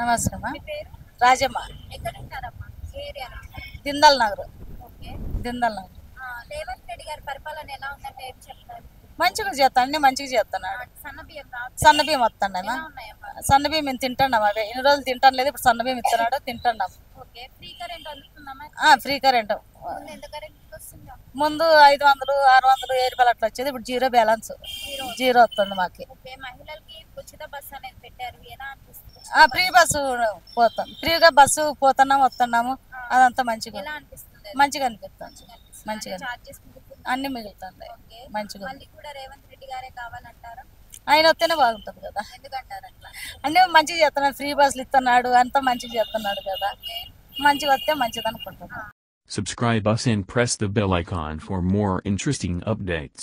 నమస్కారం. మీ పేరు? రాజమ్మ. ఎక్కడ ఉంటారమ్మా? ఏ ఏరియాలో? దిందల్ నగర్. ఓకే. దిందల్ నగర్. రేవంత్ రెడ్డి గారి పరిపాలన ఎలా ఉందంటే ఏం చెప్తారు? మంచిగా చేస్తాను, అన్ని మంచిగా చేస్తున్నాడు. సన్న బియ్యం రావట్లేదా? సన్న బియ్యం వస్తున్నామా? ఎలా ఉన్నాయమ్మా? సన్న బియ్యం మేము తింటున్నాం. అవే ఇన్ని రోజులు తింటాం లేదు, ఇప్పుడు సన్న బియ్యం ఇస్తున్నాడు, తింటున్నాం. ఓకే. ఫ్రీ కరెంట్ అందుతుందమ్మా? Free current. ముందు ఎంత కరెంట్ వస్తుందో? ముందు 500, 600 రూపాయలు అట్లా వచ్చేది, ఇప్పుడు జీరో బ్యాలెన్స్. జీరో వస్తుంది మాకు. ఓకే. మహిళలకి ఉచిత బస్సు అనేది పెట్టారు, ఎలా అనిపిస్తుంది? ఫ్రీ బస్సు పోతాం, ఫ్రీగా బస్సు పోతున్నాము వస్తున్నాము, అదంతా మంచిగా ఎలా అనిపిస్తుంది? మంచిగా అనిపిస్తుంది. మంచిగా చార్జెస్ మిగులుతుంది. అన్ని మిగులుతుంది. ఓకే. మంచిగా మళ్ళీ కూడా రేవంత్ రెడ్డి గారే కావాలంటారా? ఆయన వస్తేనే బాగుంటుంది కదా. ఎందుకంటారు అట్లా? అన్నీ మంచిగా చేస్తున్నాడు, ఫ్రీ బస్సులు ఇస్తున్నాడు, అంతా మంచిగా చేస్తున్నాడు కదా. మంచిగా వస్తే మంచిది అనుకుంటున్నాను. Subscribe us and press the bell icon for more interesting updates.